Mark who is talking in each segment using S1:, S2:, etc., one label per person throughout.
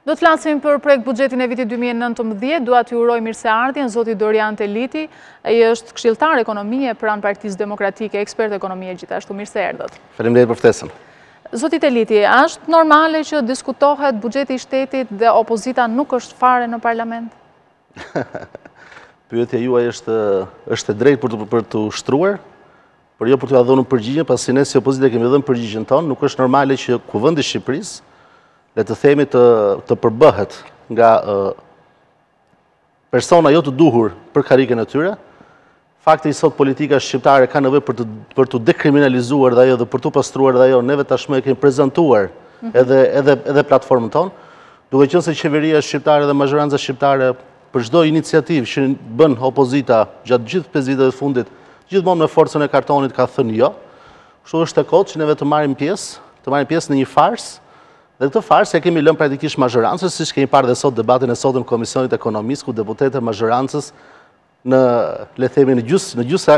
S1: Do të flasim për projektbuxhetin e vitit 2019, dua t'ju uroj mirëseardhjen zoti Dorian Teliti, ai është këshilltar ekonomie pranë Partisë Demokratike, ekspert ekonomie gjithashtu. Mirëseardhët.
S2: Faleminderit për ftesën.
S1: Zoti Teliti, është normale që diskutohet buxheti i shtetit dhe opozita nuk është fare në parlament?
S2: Pyetja juaj është e drejtë për të ushtruar, por jo për t'u dhënë përgjigje, pasi ne si opozita kemi dhënë përgjigjen tonë. Nuk është normale që Kuvendi i Shqipërisë, le të themi, të përbëhet nga persona jo të duhur për karrikën e tyre. Fakti i sot politika shqiptare ka nevojë për të dekriminalizuar dhe ajo dhe për të pastruar dhe ajo, neve tashmë e kemi prezantuar edhe platformën tonë, duke qenë se qeveria shqiptare dhe mazhoranca shqiptare për çdo iniciativë që bën opozita gjatë gjithë 5 viteve të fundit, gjithmonë me forcën e kartonit ka thënë jo. Kështu është e kotë që neve të marrim pjesë në një farsë. Dhe këtë farsë e kemi lënë praktikisht mazhorancës, siç kemi parë dhe sot debatin e sotëm Komisionit Ekonomisë, ku deputetët e mazhorancës në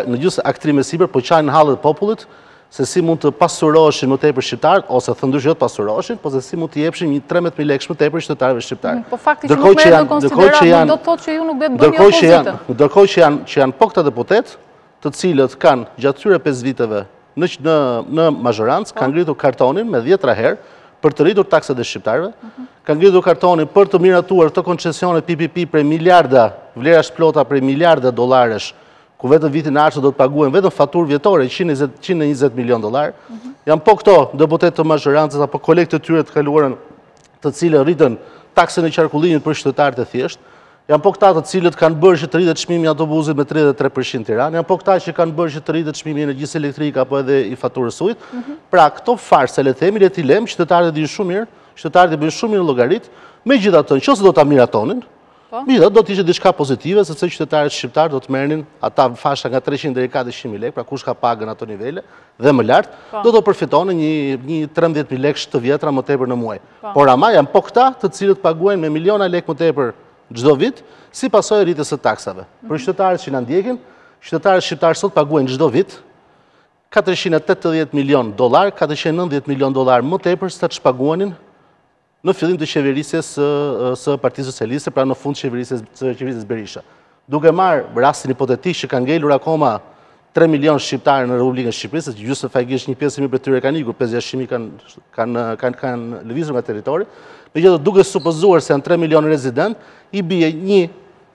S2: gjysë aktrime sipër po qajnë në hallët e popullit se si mund të pasuroheshin më tepër shqiptarët, ose thëndosh jo të pasuroheshin, por se si mund të jepshin 13.000 lekë më tepër qytetarëve shqiptarë.
S1: Po fakti që nuk merret në konsiderat do të thotë që ju nuk do të bëni opozitën.
S2: Ndërkohë që janë po këta deputet, të cilët kanë gjatë këtyre 5 viteve në mazhorancë kanë ngritur kartonin me 10 herë për të rritur taksat e shqiptarëve, kanë ngritur kartonin për të miratuar të koncesione PPP për miliarda, vlera shplota për miliarda dollaresh, ku vetëm vitin e ardhshëm do të paguajnë vetëm faturë vjetore $120 milion. Janë po këto deputet të mazhorancës apo kolegë të tyre të kaluarën, të cilët rritën taksën e qarkullimit për qytetarët e thjeshtë. Janë po këta të cilët kanë bërë që të rritet çmimi i autobusit me 33% në Tiranë, janë po këta që kanë bërë që të rritet çmimi i energjisë elektrike apo edhe i faturës ujit. Pra këto farsë le të themi, le t'i lëm, qytetarët dinë shumë mirë, qytetarët bëjnë shumë mirë llogarit, megjithatë, nëse do ta miratonin, megjithatë do të ishte diçka pozitive, sepse qytetarët shqiptar do të merrnin ata fasha nga 300 deri 400.000 lekë, pra kush ka pagën ato nivele dhe më lart, do të përfitonin një 13.000 lekë të vjetra më tepër në muaj. Por ama janë po këta të cilët paguajnë me miliona lekë më tepër çdo vit, si pasojë rritjes së taksave. Për qytetarët që na ndjekin, qytetarët shqiptar sot paguajnë çdo vit $480 milion, $490 milion më tepër se ç'ta paguanin në fillim të qeverisjes së Partisë Socialiste, pra në fund të qeverisjes Berisha. Duke marrë rastin hipotetik që kanë ngelur akoma 3 milion shqiptarë në Republikën e Shqipërisë, që gjysmë faqisht një pjesë për tyre kanë ikur, 5-6.000 kanë lëvizur nga territori. Megjithatë, duke supozuar se janë 3 milion rezident, i bie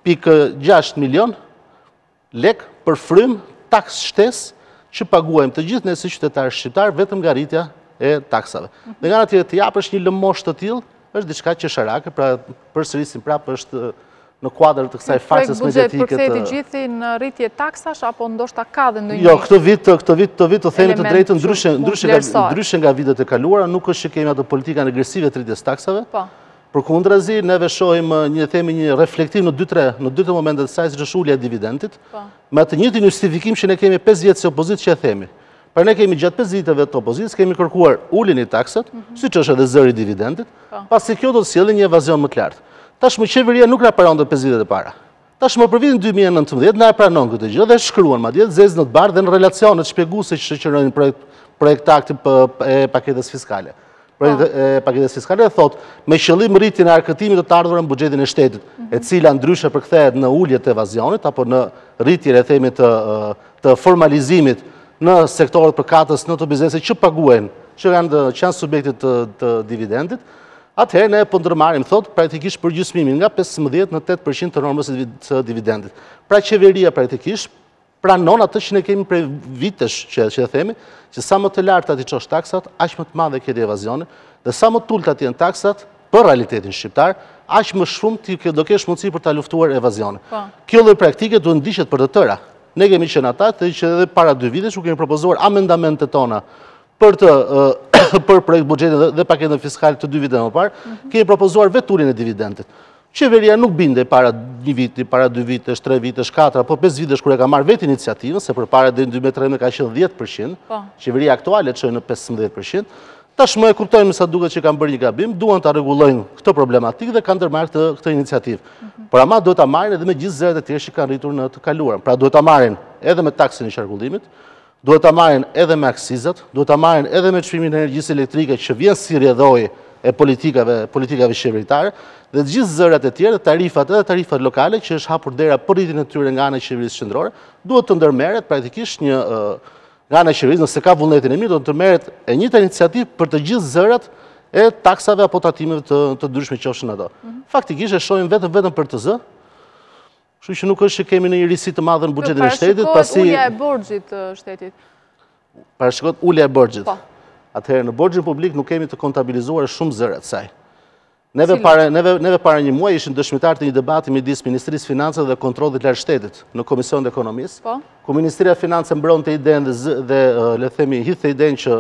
S2: 1.6 milion lek për frym taks shtesë që paguajmë të gjithë ne si qytetarë shqiptar vetëm nga rritja e taksave. Dhe nga ana tjetër të japësh një lëmosh të tillë është diçka qesharake, pra përsërisim prapë është në kuadër të kësaj farsës mediatike.
S1: Përktheheti gjithë në rritje taksash apo ndoshta ka dhe ndonjë?
S2: Jo, këtë vit të themi të drejtën, ndryshe nga vitet e kaluara, nuk është që kemi atë politikën agresive të rritjes taksave. Përkundrazi, neve shohim një reflektim në dy momente të saj, siç është ulja e dividendit, me atë njëjtin justifikim që ne kemi 5 vjet si opozitë që e themi. Pra ne kemi gjatë 5 viteve të opozitës kemi kërkuar uljen e taksat, siç është edhe zëri i dividendit, pasi kjo do të sjellë një evazion më të lartë. Tashmë qeveria nuk na pranon 5 vitet e para. Tashmë për vitin 2019 na e pranon këtë gjë dhe shkruan madje zezë në të bardhë dhe në relacionet shpjeguese që shoqërojnë projektaktin e paketës fiskale. Paketës fiskale thotë me qëllim rritjen e arkëtimit të ardhurën në buxhetin e shtetit, e cila ndryshe përkthehet në ulje të evazionit apo në rritje le themi të formalizimit në sektorët përkatës në të biznese që paguajnë, që janë subjektet të dividendit. Atëherë ne po ndërmarrim thotë praktikisht përgjysmimin nga 15 në 8% të normës së dividendit. Pra qeveria praktikisht pranon atë që ne kemi prej vitesh që e themi, që sa më të larta ti çosh taksat, aq më të madhe ke evazioni, dhe sa më të ulta të jenë taksat për realitetin shqiptar, aq më shumë ti do kesh mundësi për ta luftuar evazionin. Kjo lloj praktike duhet ndiqet për të tëra. Ne kemi qenë ata që edhe para 2 vitesh u kemi propozuar amendamentet tona për projektbuxhetin dhe paketën fiskale të 2 viteve më parë, kemi propozuar vetë uljen e dividendit. Qeveria nuk binde para 1 viti, para 2 vitesh, 3 vitesh, 4 apo 5 vitesh kur e ka marrë vetë iniciativën, se përpara deri në 2013 ka qenë 10%, qeveria aktuale çoi në 15%. Tashmë e kuptojmë sa duket që kanë bërë një gabim, duan ta rregullojnë këtë problematikë dhe kanë ndërmarrë këtë iniciativë. Por ama duhet ta marrin edhe me gjithë zërat e tjerë që kanë rritur në të kaluarën. Pra duhet ta marrin edhe me taksën e qarkullimit, duhet ta marrin edhe me aksizat, duhet ta marrin edhe me çmimin e energjisë elektrike që vjen si rrjedhoi e politikave qeveritare, dhe gjithë zërat e tjera, tarifat edhe tarifat lokale, që është hapur dera për rritin e tyre nga ana e qeverisë qendrore, duhet të ndërmerret praktikisht nga ana e qeverisë, nëse ka vullnetin e mirë, do të ndërmerret e njëjta iniciativë për të gjithë zërat e taksave apo tatimeve të ndryshme qofshin ato. Faktikisht e shohim vetëm për të zë, kështu që nuk është që kemi një risi të madhe në buxhetin e shtetit,
S1: pasi ulja e borxhit të shtetit.
S2: Parashikohet ulja e borxhit. Atëherë në borxhin publik nuk kemi të kontabilizuar shumë zërat saj. Neve para një muaj ishin dëshmitar të një debati midis Ministrisë Financave dhe Kontrollit lartë shtetit në Komisionin e Ekonomisë, ku Ministria e Financave mbronte idenë dhe le të themi hidhte idenë që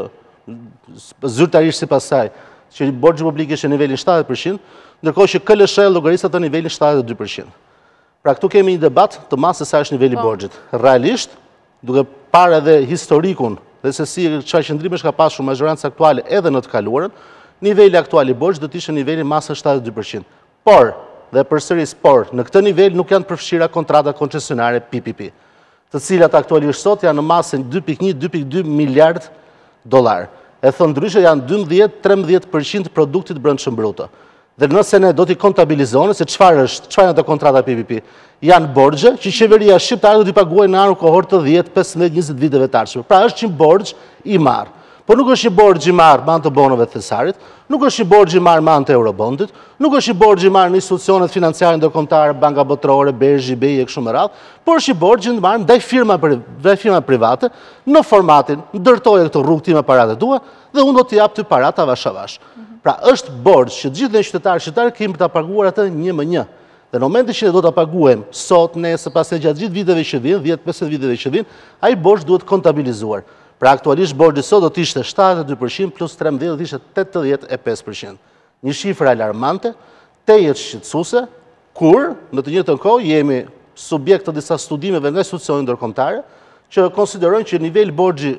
S2: zyrtarisht sipas saj që borxhi publik ishte në nivelin 70%, ndërkohë që KLSH llogarisat në nivelin 72%. Pra këtu kemi një debat të madh se sa është niveli i borxhit. Realisht, duke parë edhe historikun dhe se si çfarë qëndrimesh ka pasur mazhoranca aktuale edhe në të kaluarën, niveli aktual i borxhit do të ishte niveli masa 72%. Por, dhe përsëris por, në këtë nivel nuk janë përfshira kontratat koncesionare PPP, të cilat aktualisht sot janë në masën 2.1-2.2 miliard dollar. E thënë ndryshe janë 12-13% produktit brendshëm bruto. Dhe nëse ne do t'i kontabilizojmë se çfarë janë ato kontrata PPP, janë borxhe që qeveria shqiptare do t'i paguajë në anën kohor të 10, 15, 20 viteve të ardhshme. Pra është një borxh i marrë. Por nuk është një borxh i marrë me anë të bonove të thesarit, nuk është një borxh i marrë me anë të eurobondit, nuk është një borxh i marrë në institucionet financiare ndërkombëtare, banka botërore, BEI, BEI e kështu me radhë, por është një borxh i marrë ndaj firma private në formatin ndërtoje këto rrugë time paratë tua dhe unë do t'i jap ty parat avash avash. Pra është borxh që gjithë ne qytetarë kemi për ta paguar atë 1/1. Dhe në momentin që ne do ta paguajmë sot, nesër, pastaj gjatë gjithë viteve që vijnë, 10-15 viteve që vijnë, ai borxh duhet kontabilizuar. Pra aktualisht borxhi sot do të ishte 72% plus 13 do të ishte 85%. Një shifër alarmante, tejet shqetësuese, kur në të njëjtën kohë jemi subjekt të disa studimeve nga institucione ndërkombëtare që konsiderojnë që niveli borxhi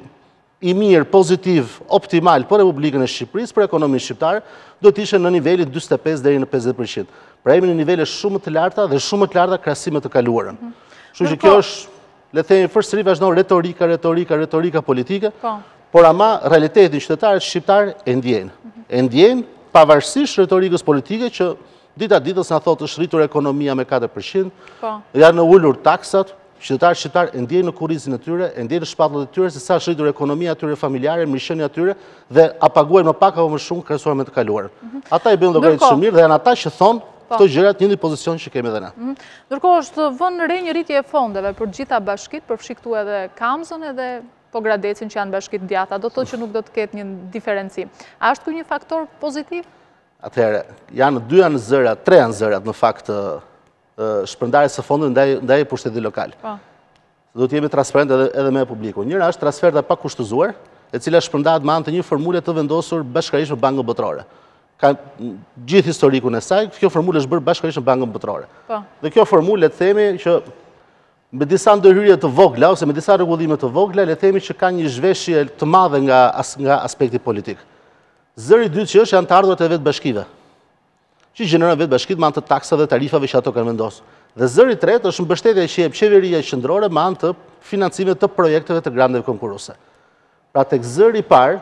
S2: i mirë, pozitiv, optimal për Republikën e Shqipërisë, për ekonominë shqiptare, do të ishte në nivelin 45 deri në 50%. Pra jemi në nivele shumë të larta dhe shumë të larta krahasim me të kaluarën. Kështu që kjo është, le të themi, përsëri vazhdon retorika politike, por ama realitetin qytetarët shqiptar e ndjejnë. E ndjejnë pavarësisht retorikës politike që dita ditës na thotë është rritur ekonomia me 4%, janë ulur taksat, qytetarët shqiptar e ndjejnë në kurrizin e tyre, e ndjejnë në shpatullat e tyre se sa është rritur ekonomia e tyre familjare, mirëqenia e tyre dhe a paguajnë më pak apo më shumë krahasuar me të kaluarën. Ata i bëjnë llogaritë shumë mirë dhe janë ata që thonë këto gjërat në një pozicion që kemi edhe ne.
S1: Ndërkohë është vënë re një rritje e fondeve për gjitha bashkitë, përfshi këtu edhe Kamzën edhe po Gradecin që janë bashkitë djata, do të thotë që nuk do të ketë një diferencim. A është ky një faktor pozitiv?
S2: Atëherë, janë 2 janë zërat, 3 janë zërat në fakt shpërndarjes së fondeve ndaj pushtetit lokal. Do të jemi transparent edhe me publikun. Njëra është transferta pa kushtëzuar, e cila shpërndahet me anë të një formule të vendosur bashkërisht me Bankën Botërore. Ka gjithë historikun e saj, kjo formulë është bërë bashkërisht në Bankën Botërore. Dhe kjo formulë, le të themi që me disa ndërhyrje të vogla ose me disa rregullime të vogla, le të themi që ka një zhveshje të madhe nga aspekti politik. Zëri i dytë që është janë të ardhurat e vetë bashkive, që gjenerojnë vetë bashkitë me anë të taksave dhe tarifave që ato kanë vendosur. Dhe zëri i tretë është mbështetja që jep qeveria qendrore me anë të financimit të projekteve të grandeve konkurruese. Pra tek zëri i parë,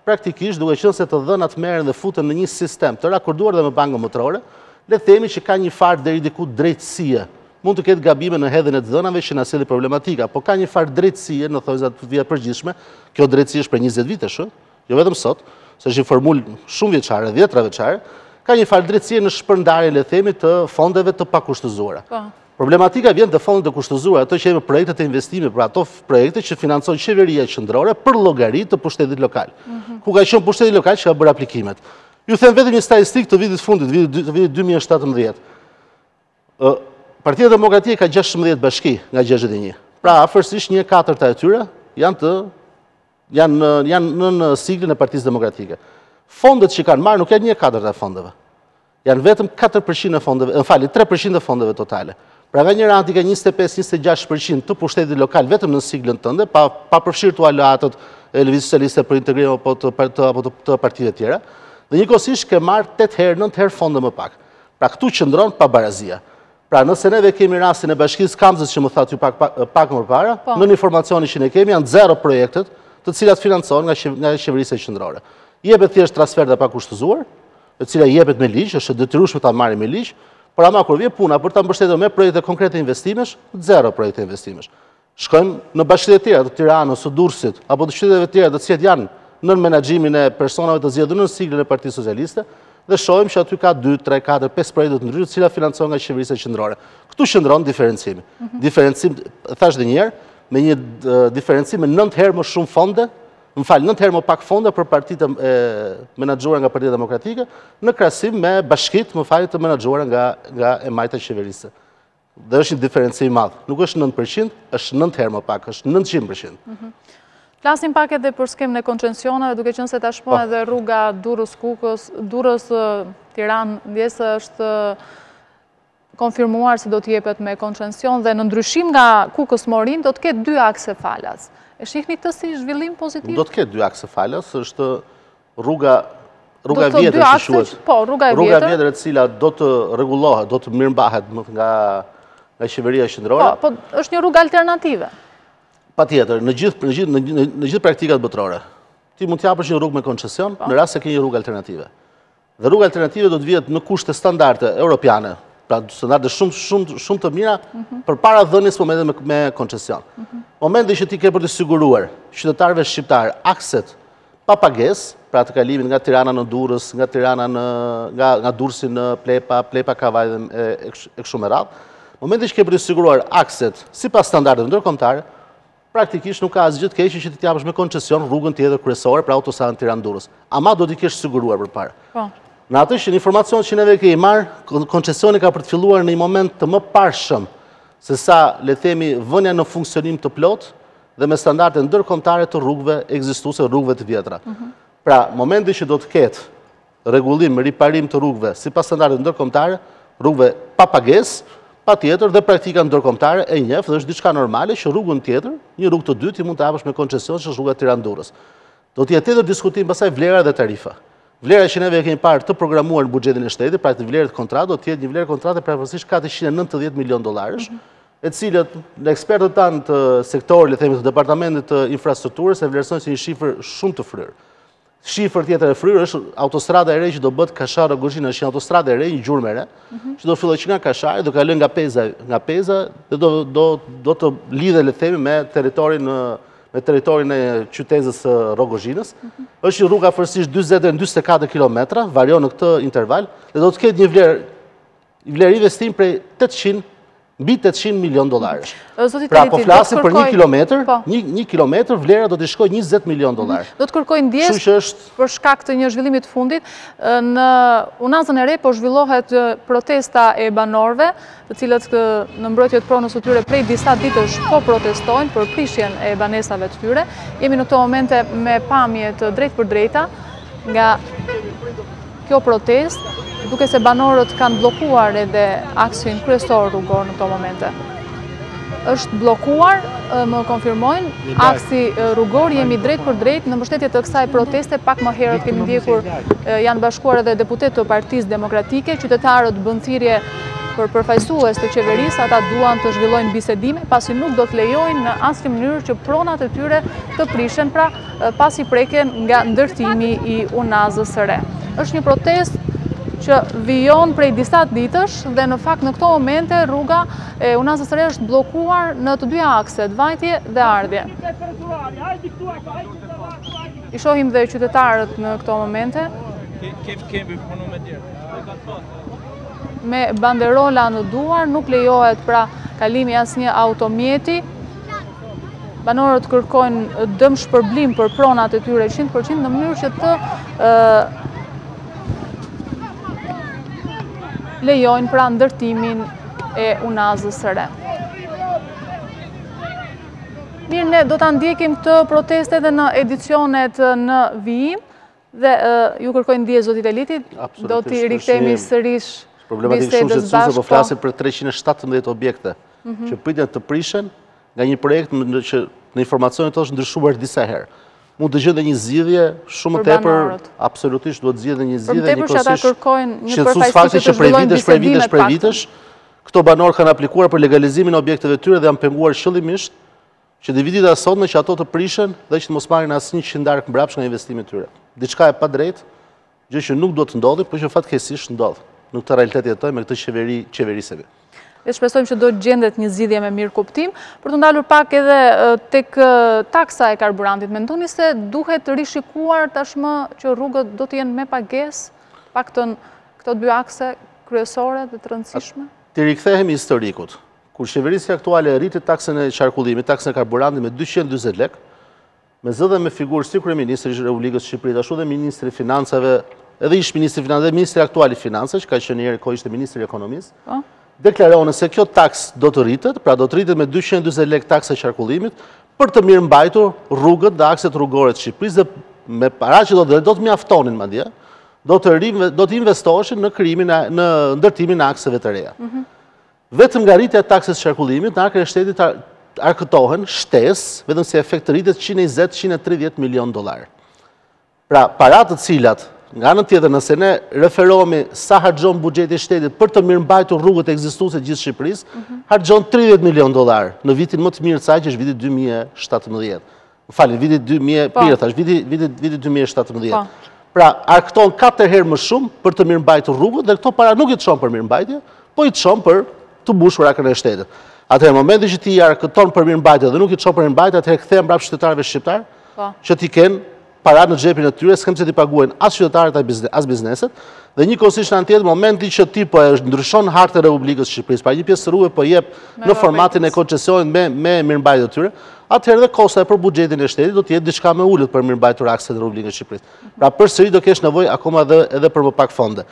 S2: praktikisht duke qenë se të dhënat merren dhe futen në një sistem të rakorduar dhe me Bankën Botërore, le të themi që ka një farë deri diku drejtësie. Mund të ketë gabime në hedhjen e të dhënave që na sjellin problematika, por ka një farë drejtësie në thonjzat të përgjithshme. Kjo drejtësi është për 20 vitesh, jo vetëm sot, se është një formulë shumë vjeçare, 10 vjeçare, ka një farë drejtësie në shpërndarje, le të themi, të fondeve të pakushtëzuara. Problematika vjen te fondet të kushtëzuara, ato që janë projektet e investimit, pra ato projekte që financon qeveria qendrore për llogari të pushtetit lokal. Ku ka qenë pushteti lokal që ka bërë aplikimet. Ju them vetëm një statistikë të vitit fundit, të vitit 2017. Partia Demokratike ka 16 bashki nga 61. Pra afërsisht 1/4 e tyre janë në siglin e Partisë Demokratike. Fondet që kanë marrë nuk janë 1/4 e fondeve. Janë vetëm 4% e fondeve, në fali, 3% e fondeve totale. Pra nga njëra anti ka 25-26% të pushtetit lokal vetëm në siglën tënde, pa përfshirë të aleatët e Lëvizjes Socialiste për integrim apo të partive tjera, dhe njëkohësisht ke marrë 8 herë, 9 herë fonde më pak. Pra këtu qëndron pabarazia. Pra nëse neve kemi rastin e bashkisë Kamzës që më thatë ju pak më para, në një informacioni që ne kemi janë 0 projektet të cilat financohen nga qeverisja qendrore. Jepet thjesht transferta pa kushtëzuar, e cila jepet me ligj, është detyrueshme ta marrë me ligj, por ama kur vjen puna për ta mbështetur me projekte konkrete investimesh, zero projekte investimesh. Shkojmë në bashkitë tjera të Tiranës, së Durrësit, apo të qyteteve të tjera të cilat janë nën menaxhimin e personave të zgjedhur në siglën e Partisë Socialiste, dhe shohim që aty ka 2, 3, 4, 5 projekte të ndryshme të cilat financohen nga qeverisja qendrore. Këtu qëndron diferencimi. Diferencim, thash edhe një herë, me një diferencim me 9 herë më shumë fonde, 9 herë më pak fonde për partitë menaxhuara nga Partia Demokratike, në krahasim me bashkitë të menaxhuara nga e majta e qeverisë. Dhe është një diferencim i madh. Nuk është 9%, është 9 herë më pak, është 900%.
S1: Flasim pak edhe për skemën e koncesioneve, duke qenë se tashmë edhe rruga Durrës-Tiranë ndjesë është konfirmuar se do t'jepet me koncesion dhe në ndryshim nga Kukës-Morin do t'ketë 2 akse falas. E shihni këtë si zhvillim pozitiv?
S2: Do t'ketë 2 akse falas, është rruga vjetër që shuhet.
S1: Po, rruga
S2: vjetër e cila do të rregullohet, do të mirëmbahet nga qeveria qendrore.
S1: Po, është një rrugë alternative.
S2: Patjetër, në gjithë praktikat botërore, ti mund t'japësh një rrugë me koncesion në rast se ke një rrugë alternative. Dhe rruga alternative do të vihet në kushte standarde europiane, pra standarde shumë të mira përpara dhënies momentit me koncesion. Momenti që ti ke për të siguruar qytetarëve shqiptar akset pa pagesë, pra të kalimin nga Tirana në Durrës, nga Tirana nga Durrësi në Plepa Kavaj dhe e kështu me radhë, momenti që ke për të siguruar akset sipas standardeve ndërkombëtare, praktikisht nuk ka asgjë të keqe që ti japësh me koncesion rrugën tjetër kryesore për autostradën Tiranë-Durrës. Ama do t'i kesh siguruar përpara. Në atë që informacion që neve kemi marrë, koncesioni ka për të filluar në një moment të më parshëm se sa, le themi, vënia në funksionim të plot dhe me standarde ndërkombëtare të rrugëve ekzistuese, rrugëve të vjetra. Pra, momenti që do të ketë rregullim, riparim të rrugëve sipas standardeve ndërkombëtare, rrugëve pa pagesë, patjetër dhe praktika ndërkombëtare e njeh dhe është diçka normale që rrugën tjetër, një rrugë të dytë mund të hapësh me koncesion që është rruga Tiranë-Durrës. Do të jetë tjetër diskutim pastaj vlera dhe tarifa. Vlera që neve kemi parë të programuar në buxhetin e shtetit, pra të vlerë të kontratë, do të jetë një vlerë kontrate praktikisht $490 milion, e cilët në ekspertët tanë të sektorit, le themi të departamentit të infrastrukturës, e vlerësojnë si një shifër shumë të fryrë. Shifër tjetër e fryrë është autostrada e re që do bëhet Kashar-Rogozhinë, është një autostradë e re, një gjurmë e re, që do fillojë që nga Kashari, do kalojë nga Peza dhe do të lidhe, le themi, me territorin e qytetës së Rogozhinës. Është një rrugë afërsisht 40-44 kilometra, varion në këtë interval, dhe do të ketë një vlerë investim prej mbi $800 milion. Pra, po flasim për 1 kilometr, vlera do të shkojë $20 milion.
S1: Do të kërkoj ndjesë për shkak të një zhvillimit fundit. Në Unazën e Re po zhvillohet protesta e banorëve, të cilët në mbrojtje të pronës së tyre prej disa ditësh po protestojnë për prishjen e banesave të tyre. Jemi në këto momente me pamje të drejtë për drejta nga kjo protestë, duke se banorët kanë blokuar edhe aksin kryesor rrugor në këto momente. Është blokuar, më konfirmojnë, aksi rrugor, jemi drejt për drejt në mbështetje të kësaj proteste. Pak më herët kemi ndjekur janë bashkuar edhe deputet të Partisë Demokratike, qytetarët bën thirrje për përfaqësues të qeverisë, ata duan të zhvillojnë bisedime, pasi nuk do të lejojnë në asnjë mënyrë që pronat e tyre të prishen, pra pasi preken nga ndërtimi i Unazës së Re. Është një protestë që vijon prej disa ditësh dhe në fakt në këto momente rruga e Unazës së Re është blokuar në të dy akset, vajtje dhe ardhje. I shohim dhe qytetarët në këto momente me banderola në duar, nuk lejohet pra kalimi asnjë automjeti. Banorët kërkojnë dëm shpërblim për pronat e tyre 100% në mënyrë që të lejojnë pra ndërtimin e Unazës së Re. Mirë, ne do të ndjekim të proteste dhe në edicionet në vijim dhe ju kërkojnë ndje Zoti Teliti, do t'i rikthehemi sërish
S2: problematikë shumë se po flasim për 317 objekte që pritën të prishen nga një projekt që në informacionet është ndryshuar disa herë. Mund të gjendë një zgjidhje shumë tepër, absolutisht duhet zgjidhje një zgjidhje njëkohësisht që prej vitesh, këto banorë kanë aplikuar për legalizimin e objekteve tyre dhe janë penguar qëllimisht që dhe vitit asotme që ato të prishen dhe që të mos marrin asnjë qindark mbrapsht nga investimet tyre. Diçka e padrejtë gjë që nuk do të ndodhi, por që fatkeqësisht ndodh. Në këtë realitet jetojmë me këtë qeverisë.
S1: Ne shpresojmë që do të gjendet një zgjidhje me mirë kuptim. Për të ndalur pak edhe tek taksa e karburantit, mendoni se duhet rishikuar tashmë që rrugët do të jenë me pagesë, paktën këto dy akse kryesore dhe të rëndësishme?
S2: Të rikthehemi historikut. Kur qeverisja aktuale rriti taksën e qarkullimit, taksën e karburantit me 240 lekë, me zë dhe me figurë si kryeministri i Republikës së Shqipërisë, ashtu dhe ministri i financave, edhe ish ministri i financave dhe ministri aktual i financave, që ka qenë njëherë kohë ishte ministri i ekonomisë, deklaronë se kjo taks do të rritet, pra do të rritet me 240 lekë taksa e qarkullimit për të mirëmbajtur rrugët dhe akset rrugore të Shqipërisë dhe me para që do të mjaftonin madje, do të investoheshin në ndërtimin e akseve të reja. Vetëm nga rritja e taksës së qarkullimit në anën e shtetit arkëtohen shtesë, vetëm si efekt të rritet 120-130 milion dollar. Pra, parat të cilat, nga anën tjetër, nëse ne referohemi sa harxhon buxheti i shtetit për të mirëmbajtur rrugët ekzistuese gjithë Shqipërisë, harxhon 30 milion dollar në vitin më të mirë të saj, që është viti 2017. M'falni, viti 2017. Pra, arkëton 4 herë më shumë për të mirëmbajtur rrugët, dhe këto para nuk i të shonë për mirëmbajtje, po i të shonë për të mbushur akën e shtetit. Atëherë, momenti që ti arkëton për mirëmbajtje dhe nuk i të shonë për mirëmbajtje, atëherë kthehen mbrapa qytetarëve shqiptar, që ti kenë parat në xhepin e tyre, s'kem se ti paguajnë as qytetarët as bizneset, dhe njëkohësisht në anë tjetër, momenti që ti po e ndryshon hartën e Republikës së Shqipërisë, pra një pjesë rrugë po jep në formatin e koncesionit me mirëmbajtje të tyre, atëherë dhe kosta për buxhetin e shtetit do të jetë diçka më ulët për mirëmbajtur akset e Republikës së Shqipërisë. Pra përsëri do kesh nevojë akoma edhe për më pak fonde.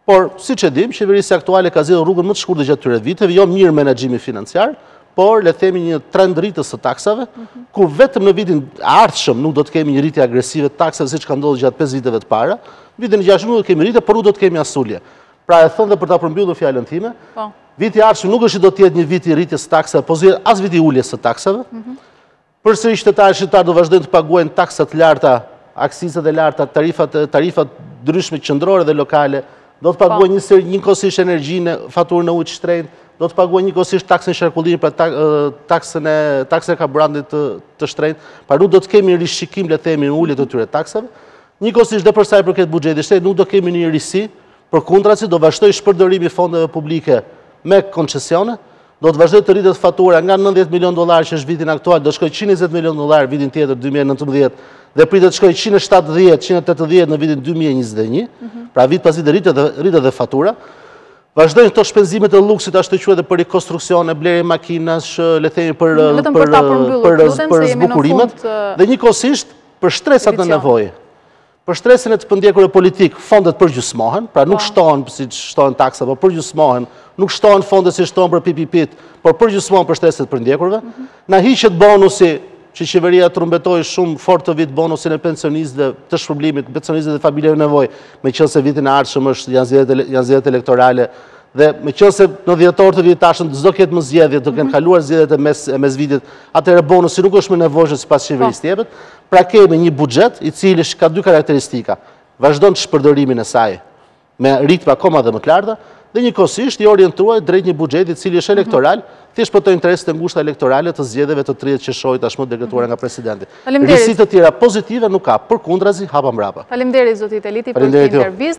S2: Por, siç e dim, qeverisja aktuale ka zgjedhur rrugën më të shkurtër gjatë këtyre viteve, jo mirë menaxhimi financiar, por le themi një trend rritës së taksave, ku vetëm në vitin e ardhshëm nuk do të kemi një rritje agresive të taksave siç ka ndodhur gjatë 5 viteve të para. Vitin e jashtëm nuk do të kemi rritje, por nuk do të kemi as ulje. Pra e thënë dhe për ta përmbyllur fjalën time, viti i ardhshëm nuk është që do të jetë një vit i rritjes së taksave, po as viti i uljes së taksave. Përsëri qytetarët do vazhdojnë të paguajnë taksa të larta, aksizat e larta, tarifat ndryshme qendrore dhe lokale, do të paguajnë njëkohësisht energjinë, faturën e ujit të shtrenjtë, do të paguajnë njëkohësisht taksën e qarkullimit, pra taksën e karburantit të shtrenjtë, pra nuk do të kemi rishikim, le të themi, në ulje të tyre taksave. Njëkohësisht dhe për sa i përket buxhetit të shtetit, nuk do kemi një risi, përkundrazi do vazhdoj shpërdorimi i fondeve publike me koncesione, do të vazhdoj të rritet fatura nga 90 milion dollar që është vitin aktual, do shkoj 120 milion dollar vitin tjetër 2019 dhe pritet të shkoj 170-180 në vitin 2021, pra vit pas vit rritet dhe fatura. Vazhdojnë këto shpenzimet e luksit, ashtu quhet edhe për rikonstruksione, blerje makinash, le themi për zbukurimet, dhe njëkohësisht për shtresat në nevojë. Për shtresin e të përndjekur e politik, fondet përgjysmohen, pra nuk shtohen si shtohen taksa, por përgjysmohen, nuk shtohen fondet si shtohen për PPP-t, por përgjysmohen për shtresit përndjekurve. Na hiqet bonusi, që qeveria trumbetoi shumë fort të vit bonusin e pensionistëve të shpërblimit, pensionistëve dhe familjeve nevojë, meqense vitin e ardhshëm janë zgjedhjet elektorale dhe meqense në dhjetor të vitit tashëm s'do ketë më zgjedhje, do kenë kaluar zgjedhjet e mes vitit, atëherë bonusi nuk është më nevojshëm sipas qeverisë të jepet. Pra kemi një buxhet i cili ka dy karakteristika. Vazhdon të shpërdorimin e saj me ritme akoma dhe më të larta, dhe njëkohësisht i orientuar drejt një buxheti i cili është elektoral, thjesht për të interesit e ngushta elektorale të zgjedhjeve të 30 qershorit tashmë dekretuara nga presidenti. Risi të tjera pozitive nuk ka, përkundrazi hapa mbrapa.
S1: Faleminderit zoti Teliti për këtë intervistë.